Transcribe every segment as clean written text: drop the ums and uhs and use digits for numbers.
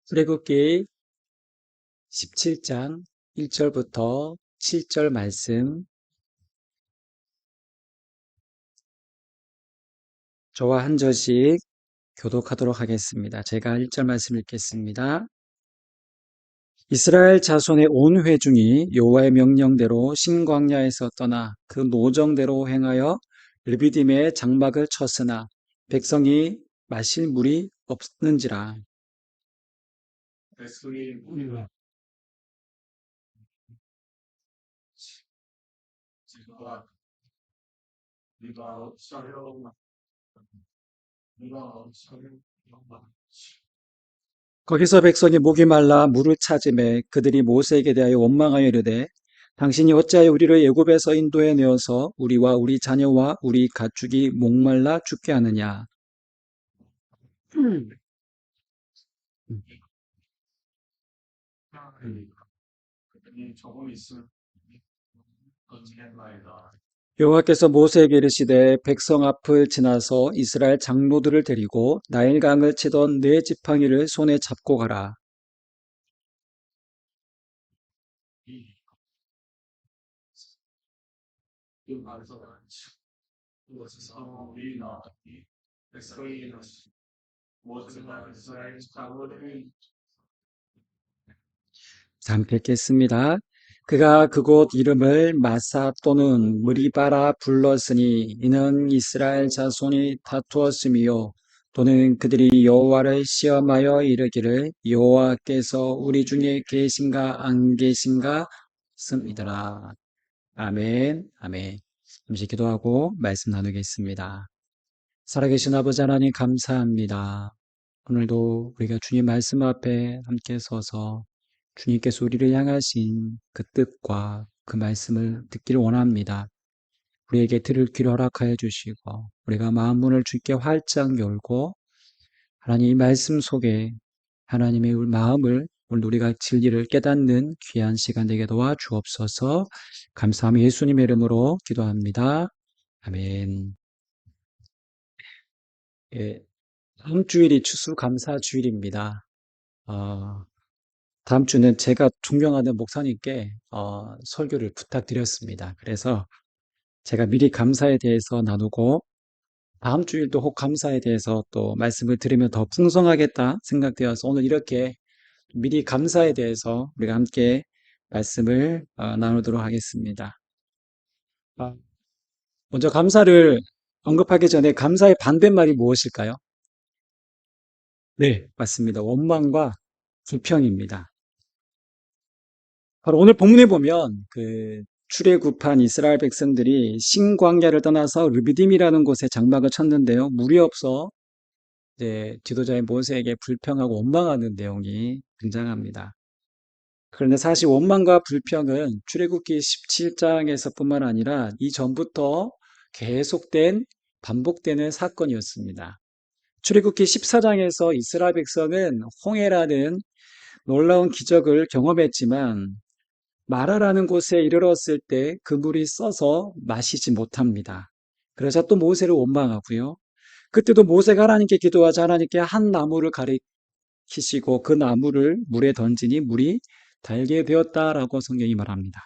출애굽기 17장 1절부터 7절 말씀, 저와 한 절씩 교독하도록 하겠습니다. 제가 1절 말씀 읽겠습니다. 이스라엘 자손의 온 회중이 여호와의 명령대로 신광야에서 떠나 그 노정대로 행하여 르비딤의 장막을 쳤으나 백성이 마실 물이 없는지라. 거기서 백성이 목이 말라 물을 찾으매 그들이 모세에게 대하여 원망하여 이르되 당신이 어찌하여 우리를 애굽에서 인도해 내어서 우리와 우리 자녀와 우리 가축이 목말라 죽게 하느냐. 여호와께서 모세에게 이르시되 백성 앞을 지나서 이스라엘 장로들을 데리고 나일강을 치던 네 지팡이를 손에 잡고 가라. 잠깐 겠습니다. 그가 그곳 이름을 마사 또는 무리바라 불렀으니 이는 이스라엘 자손이 다투었음이요 또는 그들이 여호와를 시험하여 이르기를 여호와께서 우리 중에 계신가 안 계신가 씁니다라. 아멘. 아멘. 잠시 기도하고 말씀 나누겠습니다. 살아계신 아버지 하나님 감사합니다. 오늘도 우리가 주님 말씀 앞에 함께 서서 주님께서 우리를 향하신 그 뜻과 그 말씀을 듣기를 원합니다. 우리에게 들을 귀를 허락하여 주시고 우리가 마음 문을 주께 활짝 열고 하나님 이 말씀 속에 하나님의 우리 마음을 오늘 우리가 진리를 깨닫는 귀한 시간 되게 도와주옵소서. 감사하며 예수님의 이름으로 기도합니다. 아멘. 예, 다음 주일이 추수감사 주일입니다. 다음 주는 제가 존경하는 목사님께 설교를 부탁드렸습니다. 그래서 제가 미리 감사에 대해서 나누고 다음 주일도 혹 감사에 대해서 또 말씀을 들으면 더 풍성하겠다 생각되어서 오늘 이렇게 미리 감사에 대해서 우리가 함께 말씀을 나누도록 하겠습니다. 먼저 감사를 언급하기 전에 감사의 반대말이 무엇일까요? 네, 맞습니다. 원망과 불평입니다. 바로 오늘 본문에 보면 출애굽한 이스라엘 백성들이 신광야를 떠나서 르비딤이라는 곳에 장막을 쳤는데요. 물이 없어 이제 지도자의 모세에게 불평하고 원망하는 내용이 등장합니다. 그런데 사실 원망과 불평은 출애굽기 17장에서뿐만 아니라 이전부터 계속된 반복되는 사건이었습니다. 출애굽기 14장에서 이스라엘 백성은 홍해라는 놀라운 기적을 경험했지만 마라라는 곳에 이르렀을 때 그 물이 써서 마시지 못합니다. 그래서 또 모세를 원망하고요. 그때도 모세가 하나님께 기도하자 하나님께 한 나무를 가리키시고 그 나무를 물에 던지니 물이 달게 되었다라고 성경이 말합니다.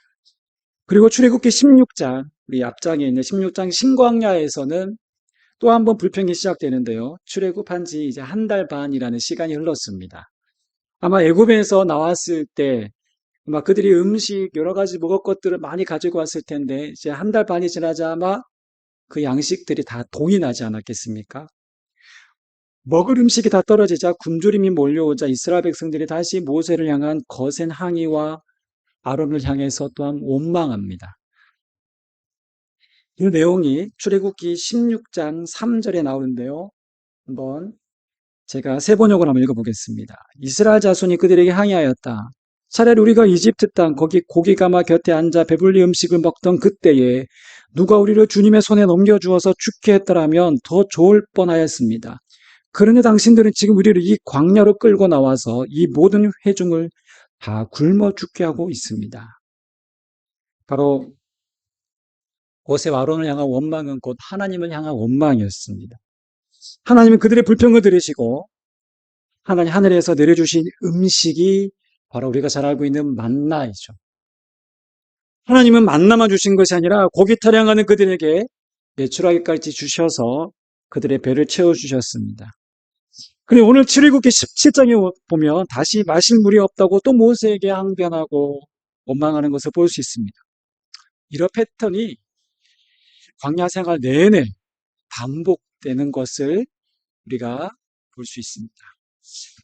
그리고 출애굽기 16장, 우리 앞장에 있는 16장 신광야에서는 또 한 번 불평이 시작되는데요. 출애굽한 지 이제 한 달 반이라는 시간이 흘렀습니다. 아마 애굽에서 나왔을 때 아마 그들이 음식 여러 가지 먹을 것들을 많이 가지고 왔을 텐데 이제 한 달 반이 지나자 아마 그 양식들이 다 동이 나지 않았겠습니까? 먹을 음식이 다 떨어지자 굶주림이 몰려오자 이스라엘 백성들이 다시 모세를 향한 거센 항의와 아론을 향해서 또한 원망합니다. 이 내용이 출애굽기 16장 3절에 나오는데요. 한번 제가 세 번역을 한번 읽어보겠습니다. 이스라엘 자손이 그들에게 항의하였다. 차라리 우리가 이집트 땅 거기 고기가마 곁에 앉아 배불리 음식을 먹던 그때에 누가 우리를 주님의 손에 넘겨주어서 죽게 했더라면 더 좋을 뻔하였습니다. 그러니 당신들은 지금 우리를 이 광야로 끌고 나와서 이 모든 회중을 다 굶어 죽게 하고 있습니다. 바로 모세와 아론을 향한 원망은 곧 하나님을 향한 원망이었습니다. 하나님은 그들의 불평을 들으시고 하나님 하늘에서 내려주신 음식이 바로 우리가 잘 알고 있는 만나이죠. 하나님은 만나만 주신 것이 아니라 고기 타령하는 그들에게 메추라기까지 주셔서 그들의 배를 채워주셨습니다. 그리고 오늘 출애굽기 17장에 보면 다시 마실 물이 없다고 또 모세에게 항변하고 원망하는 것을 볼 수 있습니다. 이런 패턴이 광야 생활 내내 반복되는 것을 우리가 볼 수 있습니다.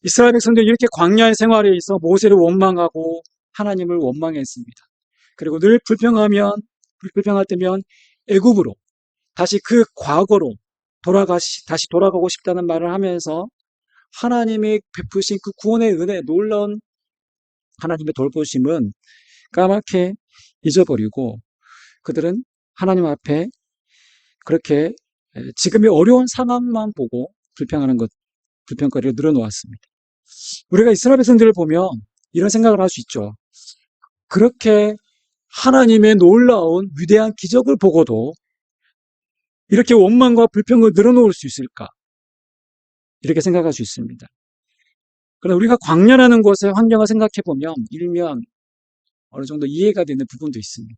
이스라엘 백성들이 이렇게 광야의 생활에 있어 모세를 원망하고 하나님을 원망했습니다. 그리고 늘 불평할 때면 애굽으로 다시 그 과거로 다시 돌아가고 싶다는 말을 하면서 하나님이 베푸신 그 구원의 은혜, 놀라운 하나님의 돌보심은 까맣게 잊어버리고 그들은 하나님 앞에 그렇게 지금의 어려운 상황만 보고 불평거리를 늘어놓았습니다. 우리가 이스라엘 백성들을 보면 이런 생각을 할 수 있죠. 그렇게 하나님의 놀라운 위대한 기적을 보고도 이렇게 원망과 불평을 늘어놓을 수 있을까? 이렇게 생각할 수 있습니다. 그러나 우리가 광야라는 곳의 환경을 생각해 보면 일면 어느 정도 이해가 되는 부분도 있습니다.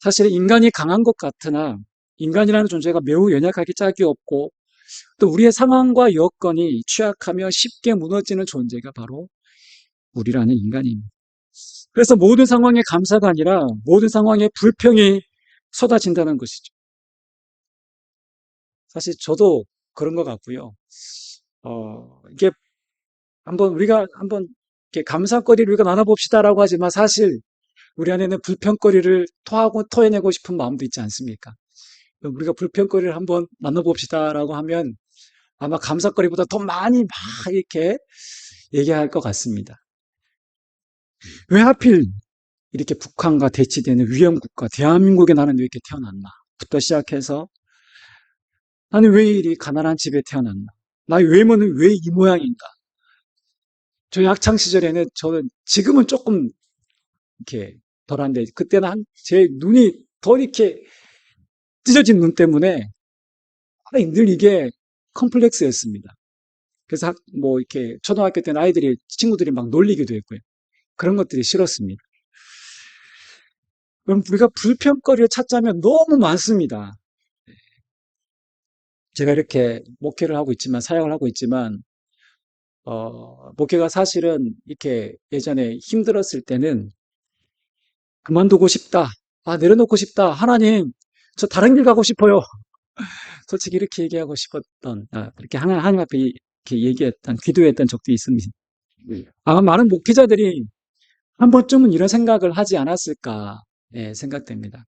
사실 인간이 강한 것 같으나 인간이라는 존재가 매우 연약하기 짝이 없고 또 우리의 상황과 여건이 취약하며 쉽게 무너지는 존재가 바로 우리라는 인간입니다. 그래서 모든 상황에 감사가 아니라 모든 상황에 불평이 쏟아진다는 것이죠. 사실 저도 그런 것 같고요. 이게 우리가 한번 이렇게 감사거리를 우리가 나눠봅시다라고 하지만 사실 우리 안에는 불평거리를 토해내고 싶은 마음도 있지 않습니까? 우리가 불평거리를 한번 나눠봅시다라고 하면 아마 감사거리보다 더 많이 막 이렇게 얘기할 것 같습니다. 왜 하필 이렇게 북한과 대치되는 위험국가, 대한민국에 나는 왜 이렇게 태어났나? 부터 시작해서 나는 왜 이리 가난한 집에 태어났나? 나의 외모는 왜 이 모양인가? 저희 학창 시절에는 저는 지금은 조금 이렇게 덜한데 그때는 제 눈이 더 이렇게 찢어진 눈 때문에 늘 이게 컴플렉스였습니다. 그래서 이렇게 초등학교 때는 친구들이 막 놀리기도 했고요. 그런 것들이 싫었습니다. 그럼 우리가 불평거리를 찾자면 너무 많습니다. 제가 이렇게 목회를 하고 있지만, 사역을 하고 있지만, 목회가 사실은 이렇게 예전에 힘들었을 때는 그만두고 싶다. 내려놓고 싶다. 하나님, 저 다른 길 가고 싶어요. 솔직히 이렇게 얘기하고 싶었던, 그렇게 하나님 앞에 이렇게 기도했던 적도 있습니다. 아마 많은 목회자들이 한 번쯤은 이런 생각을 하지 않았을까, 생각됩니다.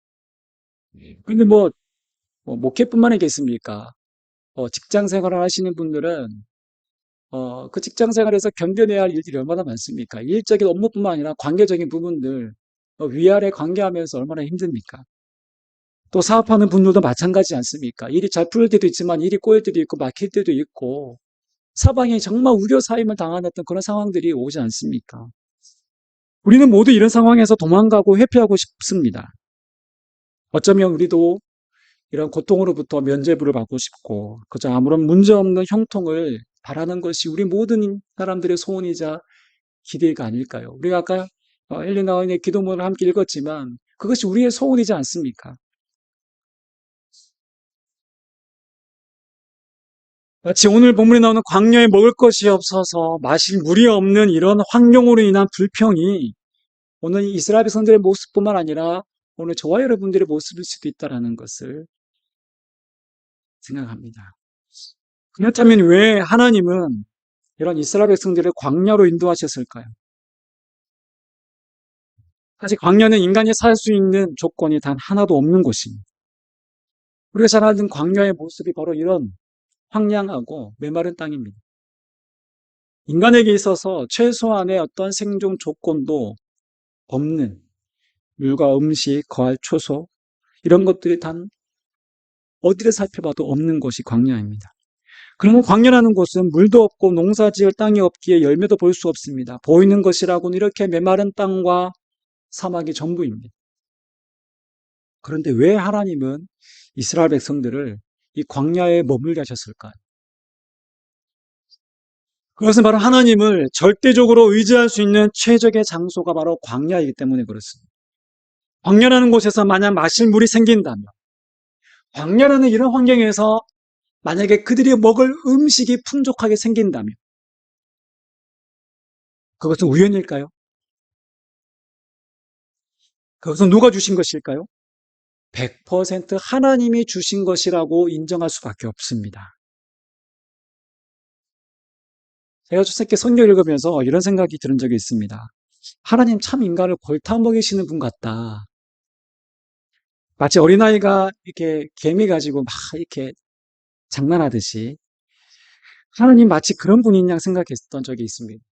근데 목회뿐만 아니겠습니까? 직장 생활을 하시는 분들은, 그 직장 생활에서 견뎌내야 할 일들이 얼마나 많습니까? 일적인 업무뿐만 아니라 관계적인 부분들, 위아래 관계하면서 얼마나 힘듭니까? 또 사업하는 분들도 마찬가지 않습니까? 일이 잘 풀릴 때도 있지만 일이 꼬일 때도 있고 막힐 때도 있고 사방에 정말 우려사임을 당하는 그런 상황들이 오지 않습니까? 우리는 모두 이런 상황에서 도망가고 회피하고 싶습니다. 어쩌면 우리도 이런 고통으로부터 면죄부를 받고 싶고 그저 아무런 문제 없는 형통을 바라는 것이 우리 모든 사람들의 소원이자 기대가 아닐까요? 우리가 아까 엘리나 의의 기도문을 함께 읽었지만 그것이 우리의 소원이지 않습니까? 마치 오늘 본문에 나오는 광야에 먹을 것이 없어서 마실 물이 없는 이런 환경으로 인한 불평이 오늘 이스라엘 백성들의 모습뿐만 아니라 오늘 저와 여러분들의 모습일 수도 있다는 것을 생각합니다. 그렇다면 왜 하나님은 이런 이스라엘 백성들을 광야로 인도하셨을까요? 사실 광야는 인간이 살 수 있는 조건이 단 하나도 없는 곳입니다. 우리가 잘 아는 광야의 모습이 바로 이런 황량하고 메마른 땅입니다. 인간에게 있어서 최소한의 어떤 생존 조건도 없는 물과 음식, 거할 초소 이런 것들이 단 어디를 살펴봐도 없는 곳이 광야입니다. 그러면 광야라는 곳은 물도 없고 농사지을 땅이 없기에 열매도 볼 수 없습니다. 보이는 것이라고는 이렇게 메마른 땅과 사막이 전부입니다. 그런데 왜 하나님은 이스라엘 백성들을 이 광야에 머물게 하셨을까요? 그것은 바로 하나님을 절대적으로 의지할 수 있는 최적의 장소가 바로 광야이기 때문에 그렇습니다. 광야라는 곳에서 만약 마실 물이 생긴다면, 광야라는 이런 환경에서 만약에 그들이 먹을 음식이 풍족하게 생긴다면, 그것은 우연일까요? 그것은 누가 주신 것일까요? 100% 하나님이 주신 것이라고 인정할 수밖에 없습니다. 제가 초세께 성경 읽으면서 이런 생각이 들은 적이 있습니다. 하나님 참 인간을 골탕 먹이시는 분 같다. 마치 어린아이가 이렇게 개미 가지고 막 이렇게 장난하듯이 하나님 마치 그런 분인 양 생각했던 적이 있습니다.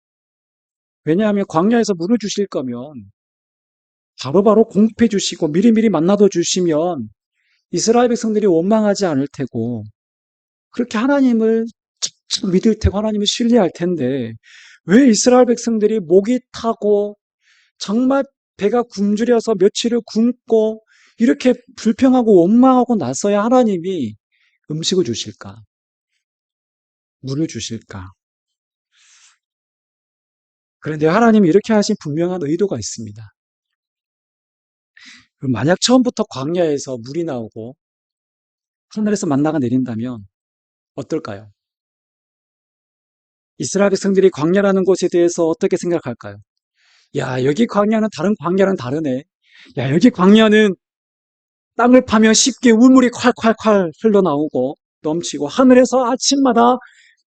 왜냐하면 광야에서 물을 주실 거면 바로바로 공급해 주시고 미리미리 만나도 주시면 이스라엘 백성들이 원망하지 않을 테고 그렇게 하나님을 참 믿을 테고 하나님을 신뢰할 텐데 왜 이스라엘 백성들이 목이 타고 정말 배가 굶주려서 며칠을 굶고 이렇게 불평하고 원망하고 나서야 하나님이 음식을 주실까? 물을 주실까? 그런데 하나님이 이렇게 하신 분명한 의도가 있습니다. 만약 처음부터 광야에서 물이 나오고 하늘에서 만나가 내린다면 어떨까요? 이스라엘 백성들이 광야라는 곳에 대해서 어떻게 생각할까요? 야, 여기 광야는 다른 광야는 다르네. 야, 여기 광야는 땅을 파면 쉽게 울물이 콸콸콸 흘러나오고 넘치고 하늘에서 아침마다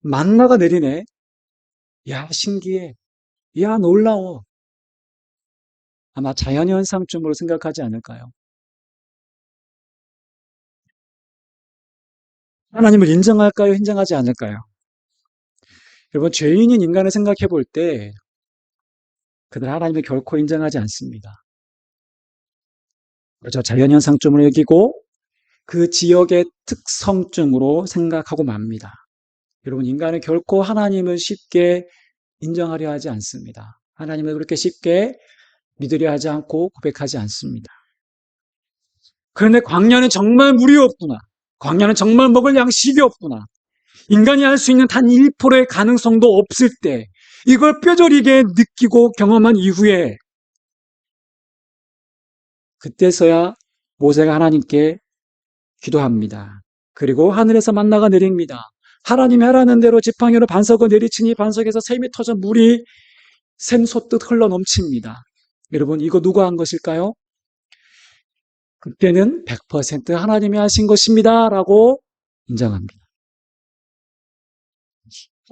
만나가 내리네. 야, 신기해. 야, 놀라워. 아마 자연현상쯤으로 생각하지 않을까요? 하나님을 인정할까요? 인정하지 않을까요? 여러분, 죄인인 인간을 생각해 볼 때, 그들 하나님을 결코 인정하지 않습니다. 그렇죠. 자연현상쯤으로 여기고, 그 지역의 특성쯤으로 생각하고 맙니다. 여러분, 인간은 결코 하나님을 쉽게 인정하려 하지 않습니다. 하나님을 그렇게 쉽게 믿으려 하지 않고 고백하지 않습니다. 그런데 광야는 정말 물이 없구나. 광야는 정말 먹을 양식이 없구나. 인간이 할 수 있는 단 1%의 가능성도 없을 때 이걸 뼈저리게 느끼고 경험한 이후에 그때서야 모세가 하나님께 기도합니다. 그리고 하늘에서 만나가 내립니다. 하나님이 하라는 대로 지팡이로 반석을 내리치니 반석에서 샘이 터져 물이 샘솟듯 흘러 넘칩니다. 여러분, 이거 누가 한 것일까요? 그때는 100% 하나님이 하신 것입니다. 라고 인정합니다.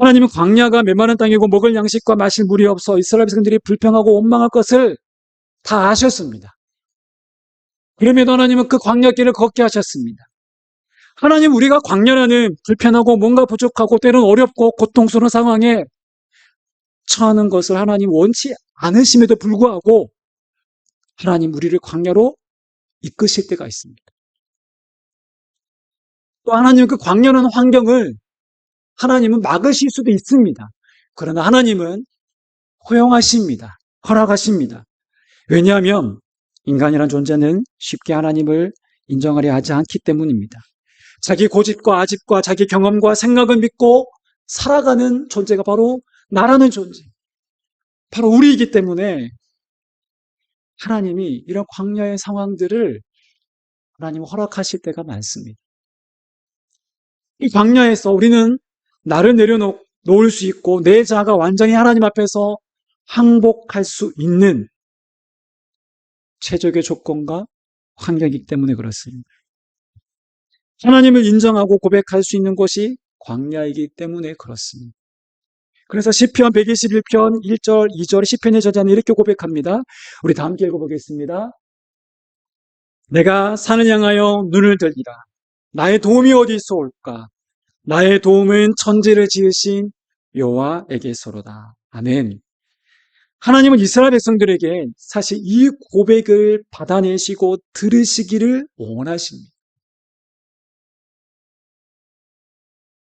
하나님은 광야가 메마른 땅이고 먹을 양식과 마실 물이 없어 이스라엘 백성들이 불평하고 원망할 것을 다 아셨습니다. 그럼에도 하나님은 그 광야길을 걷게 하셨습니다. 하나님 우리가 광야라는 불편하고 뭔가 부족하고 때로는 어렵고 고통스러운 상황에 처하는 것을 하나님 원치 않으심에도 불구하고 하나님 우리를 광야로 이끄실 때가 있습니다. 또 하나님은 그 광야라는 환경을 하나님은 막으실 수도 있습니다. 그러나 하나님은 허용하십니다. 허락하십니다. 왜냐하면 인간이란 존재는 쉽게 하나님을 인정하려 하지 않기 때문입니다. 자기 고집과 아집과 자기 경험과 생각을 믿고 살아가는 존재가 바로 나라는 존재, 바로 우리이기 때문에 하나님이 이런 광야의 상황들을 하나님 허락하실 때가 많습니다. 이 광야에서 우리는 나를 내려놓을 수 있고 내 자아가 완전히 하나님 앞에서 항복할 수 있는 최적의 조건과 환경이기 때문에 그렇습니다. 하나님을 인정하고 고백할 수 있는 곳이 광야이기 때문에 그렇습니다. 그래서 시편 121편 1절, 2절 시편의 저자는 이렇게 고백합니다. 우리 다 함께 읽어보겠습니다. 내가 산을 향하여 눈을 들리라. 나의 도움이 어디서 올까? 나의 도움은 천지를 지으신 여호와에게서로다. 아멘. 하나님은 이스라엘 백성들에게 사실 이 고백을 받아내시고 들으시기를 원하십니다.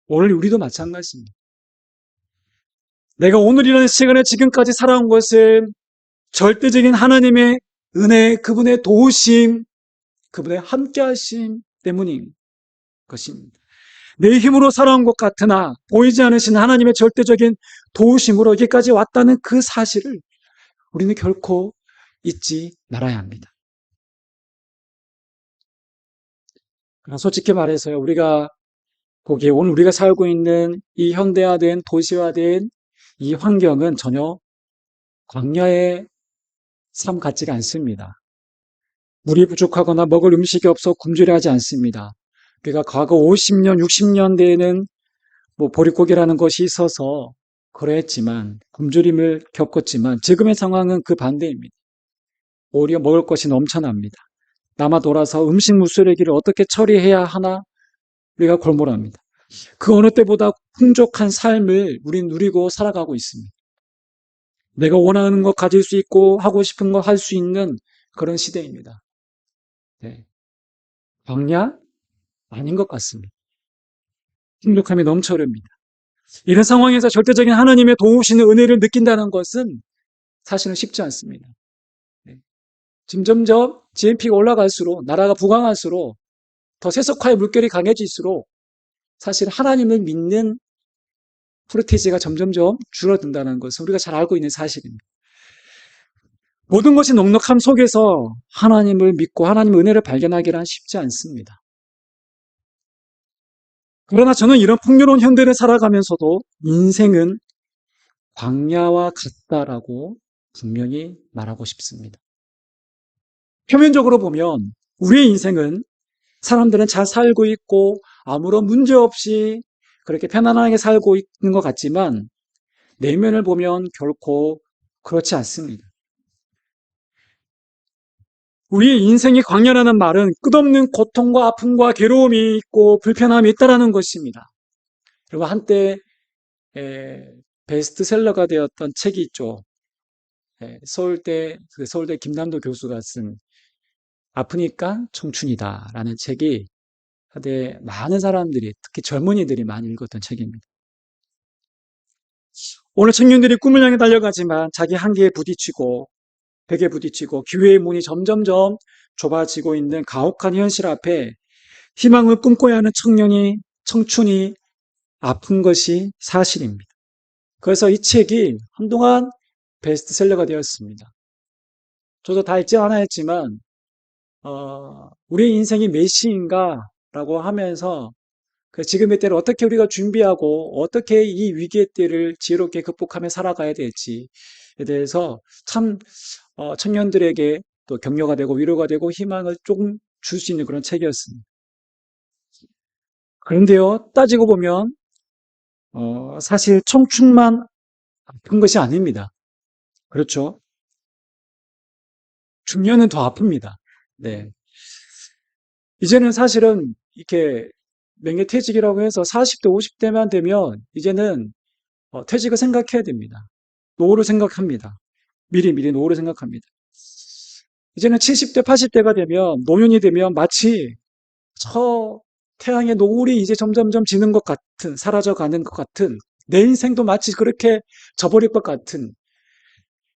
오늘 우리도 마찬가지입니다. 내가 오늘이라는 시간에 지금까지 살아온 것은 절대적인 하나님의 은혜, 그분의 도우심, 그분의 함께하심 때문인 것입니다. 내 힘으로 살아온 것 같으나 보이지 않으신 하나님의 절대적인 도우심으로 여기까지 왔다는 그 사실을 우리는 결코 잊지 말아야 합니다. 그러나 솔직히 말해서요, 우리가 보기에 오늘 우리가 살고 있는 이 현대화된 도시화된 이 환경은 전혀 광야의 삶 같지가 않습니다. 물이 부족하거나 먹을 음식이 없어 굶주려하지 않습니다. 우리가 과거 50년, 60년 대에는 뭐 보릿고개라는 것이 있어서 그러했지만 굶주림을 겪었지만 지금의 상황은 그 반대입니다. 오히려 먹을 것이 넘쳐납니다. 남아 돌아서 음식물 쓰레기를 어떻게 처리해야 하나 우리가 골몰합니다. 그 어느 때보다 풍족한 삶을 우린 누리고 살아가고 있습니다. 내가 원하는 것 가질 수 있고 하고 싶은 거 할 수 있는 그런 시대입니다. 네. 광야? 아닌 것 같습니다. 풍족함이 넘쳐 흐릅니다. 이런 상황에서 절대적인 하나님의 도우시는 은혜를 느낀다는 것은 사실은 쉽지 않습니다. 네. 점점점 GNP가 올라갈수록 나라가 부강할수록 더 세속화의 물결이 강해질수록 사실 하나님을 믿는 프로테이지가 점점점 줄어든다는 것을 우리가 잘 알고 있는 사실입니다. 모든 것이 넉넉함 속에서 하나님을 믿고 하나님의 은혜를 발견하기란 쉽지 않습니다. 그러나 저는 이런 풍요로운 현대를 살아가면서도 인생은 광야와 같다라고 분명히 말하고 싶습니다. 표면적으로 보면 우리의 인생은 사람들은 잘 살고 있고 아무런 문제 없이 그렇게 편안하게 살고 있는 것 같지만 내면을 보면 결코 그렇지 않습니다. 우리의 인생이 광야라는 말은 끝없는 고통과 아픔과 괴로움이 있고 불편함이 있다라는 것입니다. 그리고 한때 베스트셀러가 되었던 책이 있죠. 서울대 김남도 교수가 쓴 아프니까 청춘이다라는 책이 한때 많은 사람들이 특히 젊은이들이 많이 읽었던 책입니다. 오늘 청년들이 꿈을 향해 달려가지만 자기 한계에 부딪히고 벽에 부딪히고 기회의 문이 점점점 좁아지고 있는 가혹한 현실 앞에 희망을 꿈꿔야 하는 청춘이 아픈 것이 사실입니다. 그래서 이 책이 한동안 베스트셀러가 되었습니다. 저도 다 읽지 않아 했지만 우리 인생이 몇 시인가라고 하면서 그 지금의 때를 어떻게 우리가 준비하고 어떻게 이 위기의 때를 지혜롭게 극복하며 살아가야 될지에 대해서 참 청년들에게 또 격려가 되고 위로가 되고 희망을 조금 줄 수 있는 그런 책이었습니다. 그런데요, 따지고 보면 사실 청춘만 아픈 것이 아닙니다. 그렇죠? 중년은 더 아픕니다. 네. 이제는 사실은 이렇게 명예퇴직이라고 해서 40대, 50대만 되면 이제는 퇴직을 생각해야 됩니다. 노후를 생각합니다. 미리 노후를 생각합니다. 이제는 70대, 80대가 되면 노년이 되면 마치 저 태양의 노을이 이제 점점점 지는 것 같은, 사라져가는 것 같은, 내 인생도 마치 그렇게 져버릴 것 같은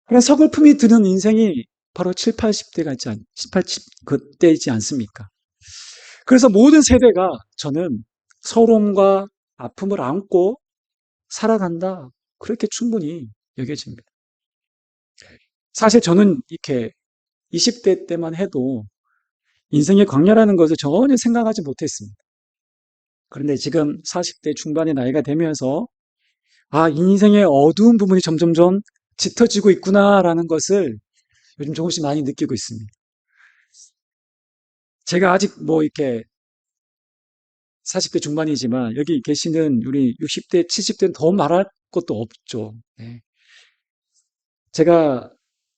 그런 서글픔이 드는 인생이 바로 7, 80대가 있지 않, 18, 그때이지 않습니까? 그래서 모든 세대가 저는 서러움과 아픔을 안고 살아간다. 그렇게 충분히 여겨집니다. 사실 저는 이렇게 20대 때만 해도 인생의 광야라는 것을 전혀 생각하지 못했습니다. 그런데 지금 40대 중반의 나이가 되면서 인생의 어두운 부분이 점점점 짙어지고 있구나라는 것을 요즘 조금씩 많이 느끼고 있습니다. 제가 아직 뭐 이렇게 40대 중반이지만 여기 계시는 우리 60대, 70대는 더 말할 것도 없죠. 네. 제가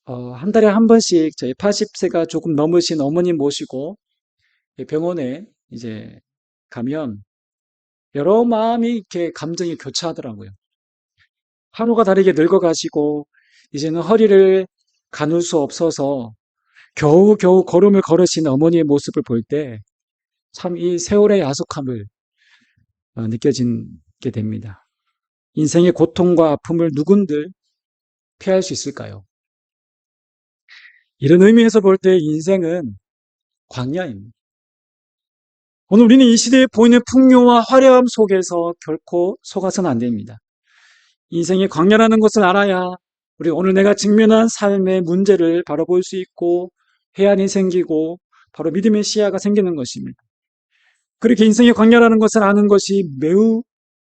한 달에 한 번씩 저희 80세가 조금 넘으신 어머님 모시고 병원에 이제 가면 여러 마음이 이렇게 감정이 교차하더라고요. 하루가 다르게 늙어가시고 이제는 허리를 가눌 수 없어서 겨우겨우 걸음을 걸으신 어머니의 모습을 볼 때 참 이 세월의 야속함을 느껴지게 됩니다. 인생의 고통과 아픔을 누군들 피할 수 있을까요? 이런 의미에서 볼 때 인생은 광야입니다. 오늘 우리는 이 시대에 보이는 풍요와 화려함 속에서 결코 속아서는 안 됩니다. 인생의 광야라는 것을 알아야 우리 오늘 내가 직면한 삶의 문제를 바로 볼 수 있고 해안이 생기고 바로 믿음의 시야가 생기는 것입니다. 그렇게 인생의 광야라는 것을 아는 것이 매우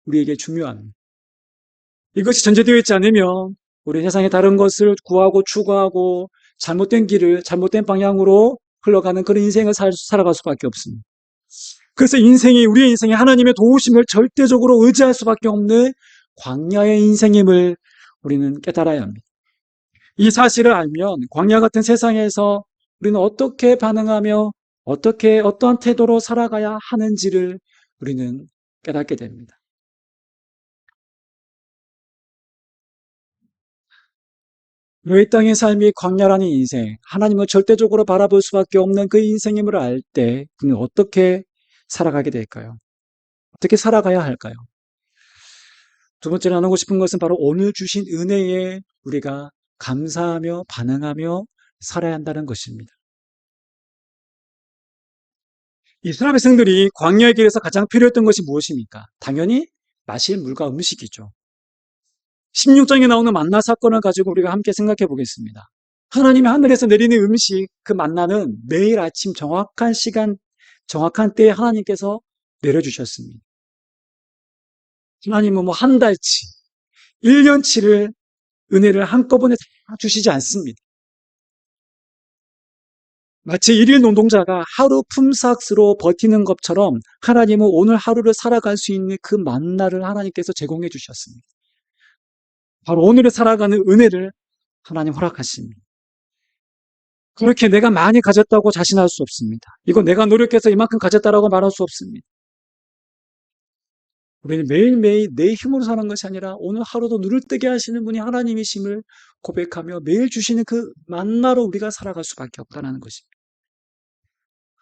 우리에게 중요합니다. 이것이 전제되어 있지 않으면 우리 세상의 다른 것을 구하고 추구하고 잘못된 길을 잘못된 방향으로 흘러가는 그런 인생을 살아갈 수밖에 없습니다. 그래서 우리의 인생에 하나님의 도우심을 절대적으로 의지할 수밖에 없는 광야의 인생임을 우리는 깨달아야 합니다. 이 사실을 알면 광야 같은 세상에서 우리는 어떻게 반응하며 어떠한 태도로 살아가야 하는지를 우리는 깨닫게 됩니다. 이 땅의 삶이 광야라는 인생, 하나님을 절대적으로 바라볼 수밖에 없는 그 인생임을 알 때 그는 어떻게 살아가게 될까요? 어떻게 살아가야 할까요? 두 번째로 나누고 싶은 것은 바로 오늘 주신 은혜에 우리가 감사하며 반응하며 살아야 한다는 것입니다. 이스라엘 백성들이 광야의 길에서 가장 필요했던 것이 무엇입니까? 당연히 마실 물과 음식이죠. 16장에 나오는 만나 사건을 가지고 우리가 함께 생각해 보겠습니다. 하나님이 하늘에서 내리는 음식, 그 만나는 매일 아침 정확한 시간, 정확한 때에 하나님께서 내려주셨습니다. 하나님은 뭐 한 달치, 1년치를 은혜를 한꺼번에 다 주시지 않습니다. 마치 일일 노동자가 하루 품삯으로 버티는 것처럼 하나님은 오늘 하루를 살아갈 수 있는 그 만나를 하나님께서 제공해 주셨습니다. 바로 오늘을 살아가는 은혜를 하나님 허락하십니다. 그렇게 내가 많이 가졌다고 자신할 수 없습니다. 이건 내가 노력해서 이만큼 가졌다라고 말할 수 없습니다. 우리는 매일매일 내 힘으로 사는 것이 아니라 오늘 하루도 눈을 뜨게 하시는 분이 하나님이심을 고백하며 매일 주시는 그 만나로 우리가 살아갈 수밖에 없다는 것입니다.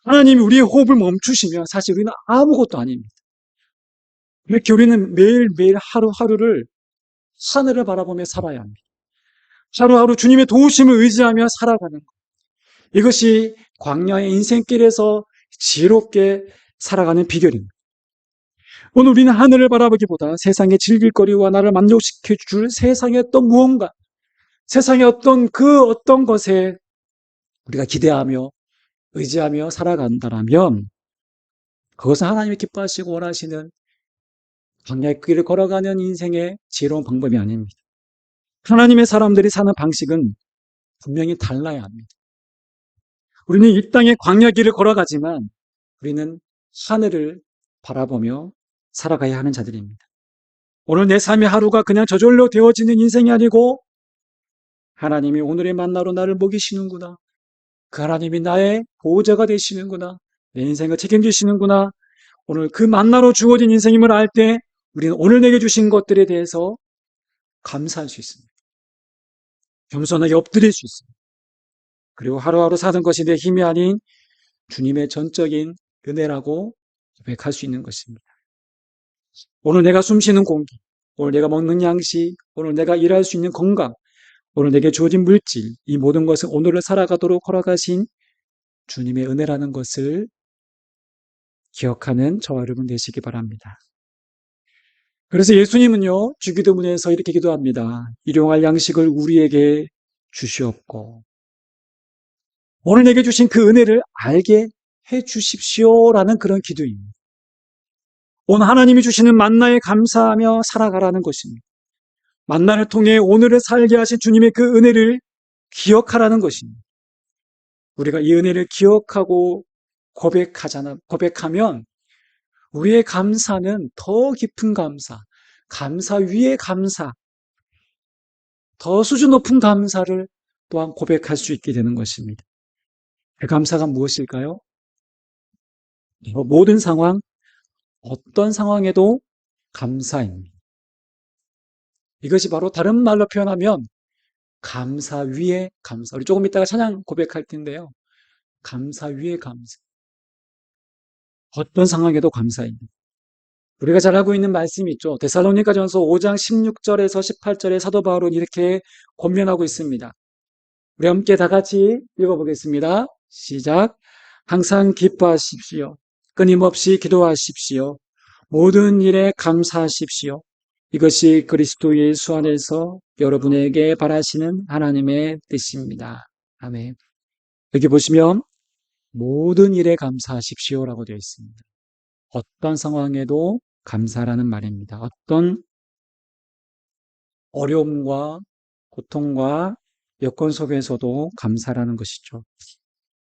하나님이 우리의 호흡을 멈추시면 사실 우리는 아무것도 아닙니다. 이렇게 우리는 매일매일 하루하루를 하늘을 바라보며 살아야 합니다. 하루하루 주님의 도우심을 의지하며 살아가는 것. 이것이 광야의 인생길에서 지혜롭게 살아가는 비결입니다. 오늘 우리는 하늘을 바라보기보다 세상의 즐길거리와 나를 만족시켜 줄 세상의 어떤 무언가, 세상의 어떤 것에 우리가 기대하며 의지하며 살아간다면 그것은 하나님이 기뻐하시고 원하시는 광야의 길을 걸어가는 인생의 지혜로운 방법이 아닙니다. 하나님의 사람들이 사는 방식은 분명히 달라야 합니다. 우리는 이 땅의 광야 길을 걸어가지만 우리는 하늘을 바라보며 살아가야 하는 자들입니다. 오늘 내 삶의 하루가 그냥 저절로 되어지는 인생이 아니고 하나님이 오늘의 만나로 나를 먹이시는구나. 그 하나님이 나의 보호자가 되시는구나. 내 인생을 책임지시는구나. 오늘 그 만나로 주어진 인생임을 알 때 우리는 오늘 내게 주신 것들에 대해서 감사할 수 있습니다. 겸손하게 엎드릴 수 있습니다. 그리고 하루하루 사는 것이 내 힘이 아닌 주님의 전적인 은혜라고 고백할 수 있는 것입니다. 오늘 내가 숨쉬는 공기, 오늘 내가 먹는 양식, 오늘 내가 일할 수 있는 건강, 오늘 내게 주어진 물질, 이 모든 것은 오늘을 살아가도록 허락하신 주님의 은혜라는 것을 기억하는 저와 여러분 되시기 바랍니다. 그래서 예수님은요, 주기도문에서 이렇게 기도합니다. 일용할 양식을 우리에게 주시옵고 오늘 내게 주신 그 은혜를 알게 해 주십시오라는 그런 기도입니다. 오늘 하나님이 주시는 만나에 감사하며 살아가라는 것입니다. 만나를 통해 오늘을 살게 하신 주님의 그 은혜를 기억하라는 것입니다. 우리가 이 은혜를 기억하고 고백하면 우리의 감사는 더 깊은 감사 위에 감사, 더 수준 높은 감사를 또한 고백할 수 있게 되는 것입니다. 그 감사가 무엇일까요? 모든 상황, 어떤 상황에도 감사입니다. 이것이 바로 다른 말로 표현하면 감사 위에 감사. 우리 조금 이따가 찬양 고백할 텐데요. 감사 위에 감사. 어떤 상황에도 감사입니다. 우리가 잘 알고 있는 말씀이 있죠. 데살로니가전서 5장 16절에서 18절에 사도 바울은 이렇게 권면하고 있습니다. 우리 함께 다 같이 읽어보겠습니다. 시작. 항상 기뻐하십시오. 끊임없이 기도하십시오. 모든 일에 감사하십시오. 이것이 그리스도 예수 안에서 여러분에게 바라시는 하나님의 뜻입니다. 아멘. 여기 보시면 모든 일에 감사하십시오라고 되어 있습니다. 어떤 상황에도 감사라는 말입니다. 어떤 어려움과 고통과 여건 속에서도 감사라는 것이죠.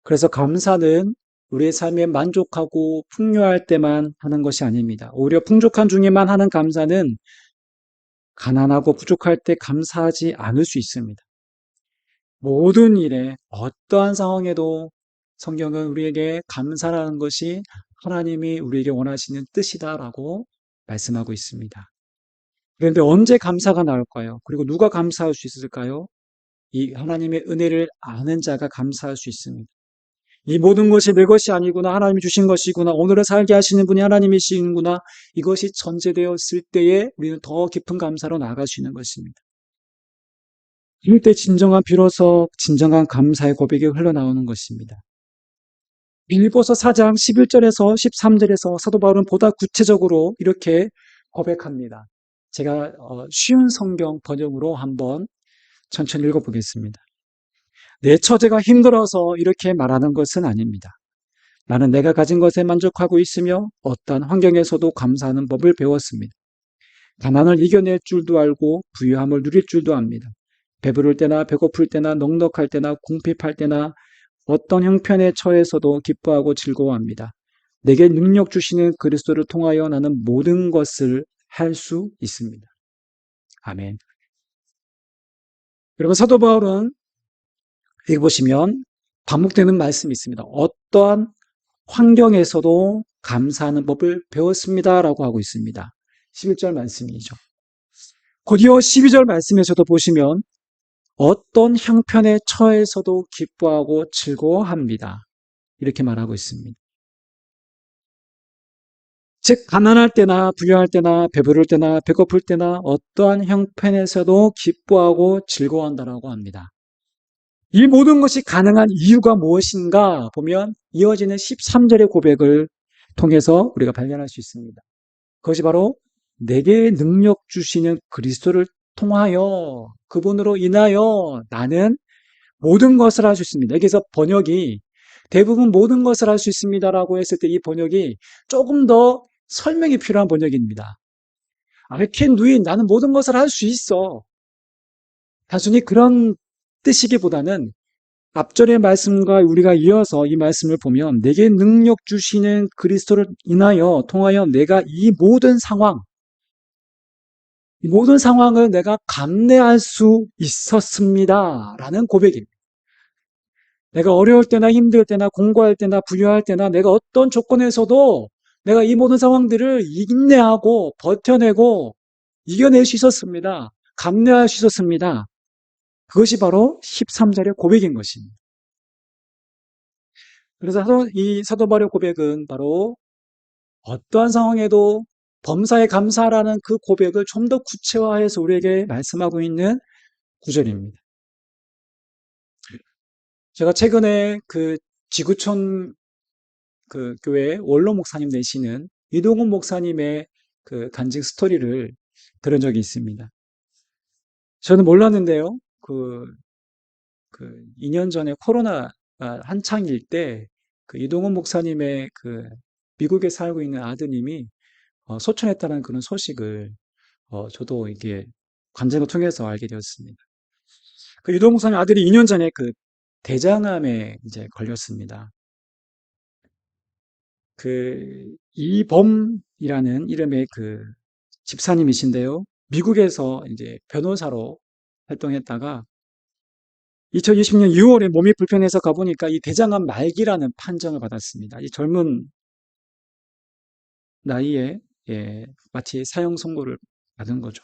그래서 감사는 우리의 삶에 만족하고 풍요할 때만 하는 것이 아닙니다. 오히려 풍족한 중에만 하는 감사는 가난하고 부족할 때 감사하지 않을 수 있습니다. 모든 일에 어떠한 상황에도 성경은 우리에게 감사라는 것이 하나님이 우리에게 원하시는 뜻이다라고 말씀하고 있습니다. 그런데 언제 감사가 나올까요? 그리고 누가 감사할 수 있을까요? 이 하나님의 은혜를 아는 자가 감사할 수 있습니다. 이 모든 것이 내 것이 아니구나. 하나님이 주신 것이구나. 오늘을 살게 하시는 분이 하나님이시구나. 이것이 전제되었을 때에 우리는 더 깊은 감사로 나아갈 수 있는 것입니다. 이럴 때 비로소 진정한 감사의 고백이 흘러나오는 것입니다. 빌립보서 4장 11절에서 13절에서 사도 바울은 보다 구체적으로 이렇게 고백합니다. 제가 쉬운 성경 번역으로 한번 천천히 읽어보겠습니다. 내 처제가 힘들어서 이렇게 말하는 것은 아닙니다. 나는 내가 가진 것에 만족하고 있으며 어떠한 환경에서도 감사하는 법을 배웠습니다. 가난을 이겨낼 줄도 알고 부유함을 누릴 줄도 압니다. 배부를 때나 배고플 때나 넉넉할 때나 궁핍할 때나 어떤 형편에 처해서도 기뻐하고 즐거워합니다. 내게 능력 주시는 그리스도를 통하여 나는 모든 것을 할 수 있습니다. 아멘. 여러분, 사도 바울은 여기 보시면 반복되는 말씀이 있습니다. 어떠한 환경에서도 감사하는 법을 배웠습니다라고 하고 있습니다. 11절 말씀이죠. 곧이어 12절 말씀에서도 보시면 어떤 형편에 처해서도 기뻐하고 즐거워합니다. 이렇게 말하고 있습니다. 즉 가난할 때나 부유할 때나 배부를 때나 배고플 때나 어떠한 형편에서도 기뻐하고 즐거워한다라고 합니다. 이 모든 것이 가능한 이유가 무엇인가 보면 이어지는 13절의 고백을 통해서 우리가 발견할 수 있습니다. 그것이 바로 내게 능력 주시는 그리스도를 통하여 그분으로 인하여 나는 모든 것을 할 수 있습니다. 여기서 번역이 대부분 모든 것을 할 수 있습니다라고 했을 때 이 번역이 조금 더 설명이 필요한 번역입니다. I can do it. 나는 모든 것을 할 수 있어. 단순히 그런 뜻이기보다는 앞절의 말씀과 우리가 이어서 이 말씀을 보면 내게 능력 주시는 그리스도를 인하여 통하여 내가 이 모든 상황을 내가 감내할 수 있었습니다. 라는 고백입니다. 내가 어려울 때나 힘들 때나 공부할 때나 부유할 때나 내가 어떤 조건에서도 내가 이 모든 상황들을 인내하고 버텨내고 이겨낼 수 있었습니다. 감내할 수 있었습니다. 그것이 바로 13절의 고백인 것입니다. 그래서 이 사도 바울의 고백은 바로 어떠한 상황에도 범사에 감사라는 그 고백을 좀 더 구체화해서 우리에게 말씀하고 있는 구절입니다. 제가 최근에 그 지구촌 그 교회 원로 목사님 되시는 이동훈 목사님의 그 간증 스토리를 들은 적이 있습니다. 저는 몰랐는데요. 그 2년 전에 코로나가 한창일 때 그 이동훈 목사님의 그 미국에 살고 있는 아드님이 소천했다는 그런 소식을 저도 이게 관전을 통해서 알게 되었습니다. 그 이동훈 목사님 아들이 2년 전에 그 대장암에 이제 걸렸습니다. 그 이범이라는 이름의 그 집사님이신데요. 미국에서 이제 변호사로 활동했다가 2020년 6월에 몸이 불편해서 가보니까 이 대장암 말기라는 판정을 받았습니다. 이 젊은 나이에 마치 사형 선고를 받은 거죠.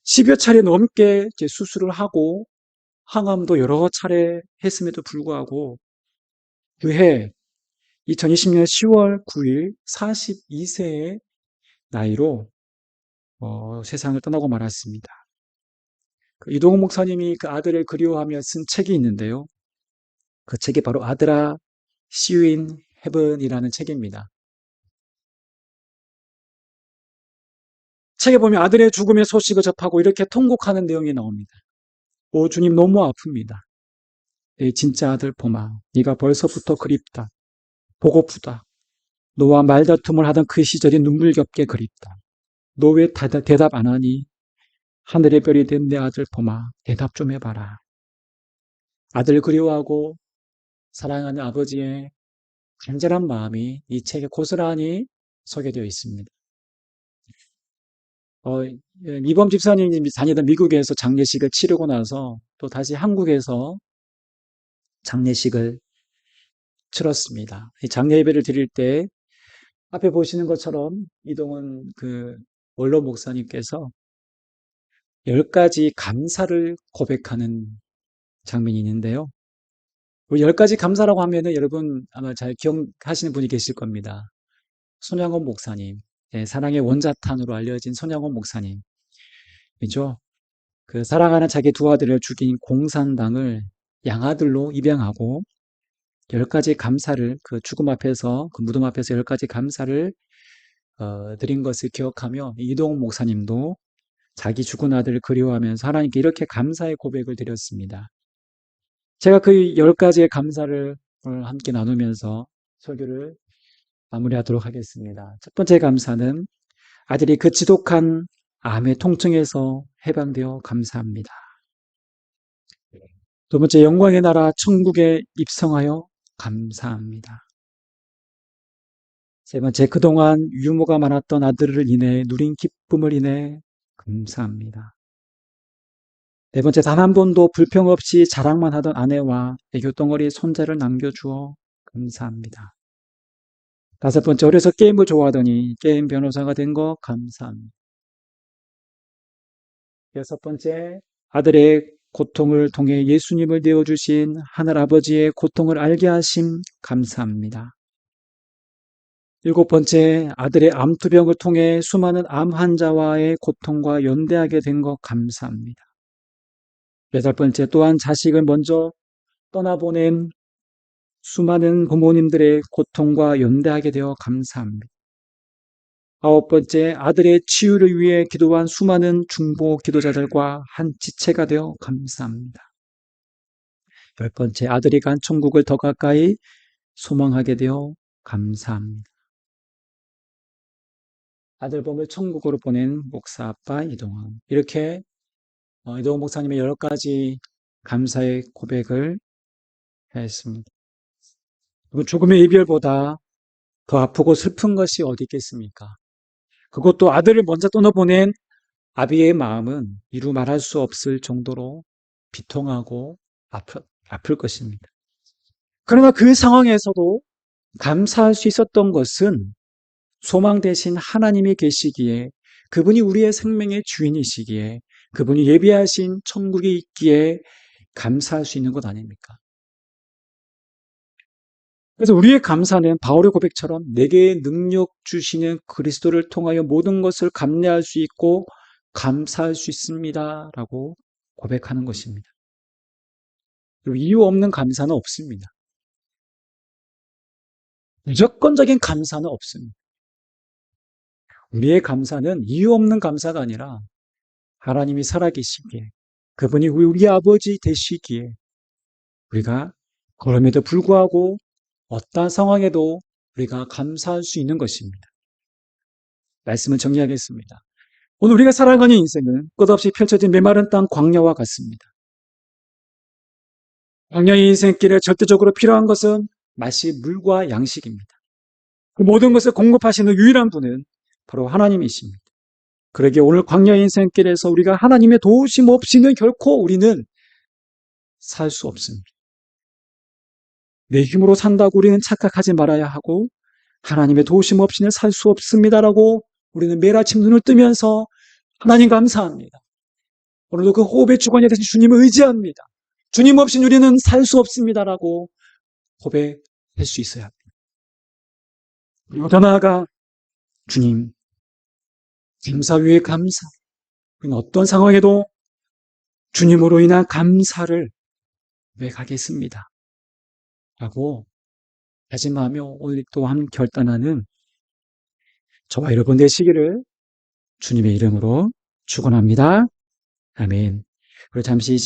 10여 차례 넘게 이제 수술을 하고 항암도 여러 차례 했음에도 불구하고 그해 2020년 10월 9일 42세의 나이로 세상을 떠나고 말았습니다. 그 이동훈 목사님이 그 아들을 그리워하며 쓴 책이 있는데요. 그 책이 바로 아들아, See you in 헤븐이라는 책입니다. 책에 보면 아들의 죽음의 소식을 접하고 이렇게 통곡하는 내용이 나옵니다. 오 주님 너무 아픕니다. 내 진짜 아들 보마. 네가 벌써부터 그립다. 보고프다. 너와 말다툼을 하던 그 시절이 눈물겹게 그립다. 너 왜 대답 안 하니? 하늘의 별이 된 내 아들 보마. 대답 좀 해봐라. 아들 그리워하고 사랑하는 아버지의 간절한 마음이 이 책에 고스란히 소개되어 있습니다. 이범 집사님이 다니던 미국에서 장례식을 치르고 나서 또 다시 한국에서 장례식을 치렀습니다. 이 장례 예배를 드릴 때 앞에 보시는 것처럼 이동은 그 원로 목사님께서 10가지 감사를 고백하는 장면이 있는데요. 10가지 감사라고 하면은 여러분 아마 잘 기억하시는 분이 계실 겁니다. 손양원 목사님, 사랑의 원자탄으로 알려진 손양원 목사님, 그죠? 그 사랑하는 자기 두 아들을 죽인 공산당을 양아들로 입양하고 10가지 감사를 그 죽음 앞에서 그 무덤 앞에서 10가지 감사를 드린 것을 기억하며 이동훈 목사님도 자기 죽은 아들을 그리워하면서 하나님께 이렇게 감사의 고백을 드렸습니다. 제가 그 10가지의 감사를 오늘 함께 나누면서 설교를 마무리하도록 하겠습니다. 첫 번째 감사는 아들이 그 지독한 암의 통증에서 해방되어 감사합니다. 두 번째, 영광의 나라 천국에 입성하여 감사합니다. 세 번째, 그동안 유모가 많았던 아들을 인해 누린 기쁨을 인해 감사합니다. 네 번째, 단 한 번도 불평 없이 자랑만 하던 아내와 애교덩어리 손자를 남겨주어 감사합니다. 다섯 번째, 어려서 게임을 좋아하더니 게임 변호사가 된 거 감사합니다. 여섯 번째, 아들의 고통을 통해 예수님을 내어주신 하늘아버지의 고통을 알게 하심 감사합니다. 일곱 번째, 아들의 암투병을 통해 수많은 암 환자와의 고통과 연대하게 된 것 감사합니다. 여덟 번째, 또한 자식을 먼저 떠나보낸 수많은 부모님들의 고통과 연대하게 되어 감사합니다. 아홉 번째, 아들의 치유를 위해 기도한 수많은 중보 기도자들과 한 지체가 되어 감사합니다. 열 번째, 아들이 간 천국을 더 가까이 소망하게 되어 감사합니다. 아들 몸을 천국으로 보낸 목사 아빠 이동환. 이렇게 이동환 목사님의 10가지 감사의 고백을 했습니다. 죽음의 이별보다 더 아프고 슬픈 것이 어디 있겠습니까? 그것도 아들을 먼저 떠나보낸 아비의 마음은 이루 말할 수 없을 정도로 비통하고 아플 것입니다. 그러나 그 상황에서도 감사할 수 있었던 것은 소망 대신 하나님이 계시기에, 그분이 우리의 생명의 주인이시기에, 그분이 예비하신 천국이 있기에 감사할 수 있는 것 아닙니까? 그래서 우리의 감사는 바울의 고백처럼 내게 능력 주시는 그리스도를 통하여 모든 것을 감내할 수 있고 감사할 수 있습니다 라고 고백하는 것입니다. 그리고 이유 없는 감사는 없습니다. 무조건적인 감사는 없습니다. 우리의 감사는 이유 없는 감사가 아니라 하나님이 살아계시기에, 그분이 우리 아버지 되시기에 우리가 그럼에도 불구하고 어떠한 상황에도 우리가 감사할 수 있는 것입니다. 말씀을 정리하겠습니다. 오늘 우리가 살아가는 인생은 끝없이 펼쳐진 메마른 땅 광야와 같습니다. 광야의 인생길에 절대적으로 필요한 것은 마치 물과 양식입니다. 그 모든 것을 공급하시는 유일한 분은 바로 하나님이십니다. 그러기에 오늘 광야의 인생길에서 우리가 하나님의 도우심 없이는 결코 우리는 살 수 없습니다. 내 힘으로 산다고 우리는 착각하지 말아야 하고, 하나님의 도우심 없이는 살 수 없습니다라고 우리는 매일 아침 눈을 뜨면서 하나님 감사합니다. 오늘도 그 호흡의 주관이 되신 주님을 의지합니다. 주님 없이는 우리는 살 수 없습니다라고 고백할 수 있어야 합니다. 그리고 더 나아가 주님, 감사 위에 감사. 우리는 어떤 상황에도 주님으로 인한 감사를 고백하겠습니다 라고 다짐하며 오늘 또한 결단하는 저와 여러분 되시기를 주님의 이름으로 축원합니다. 아멘. 그리고 잠시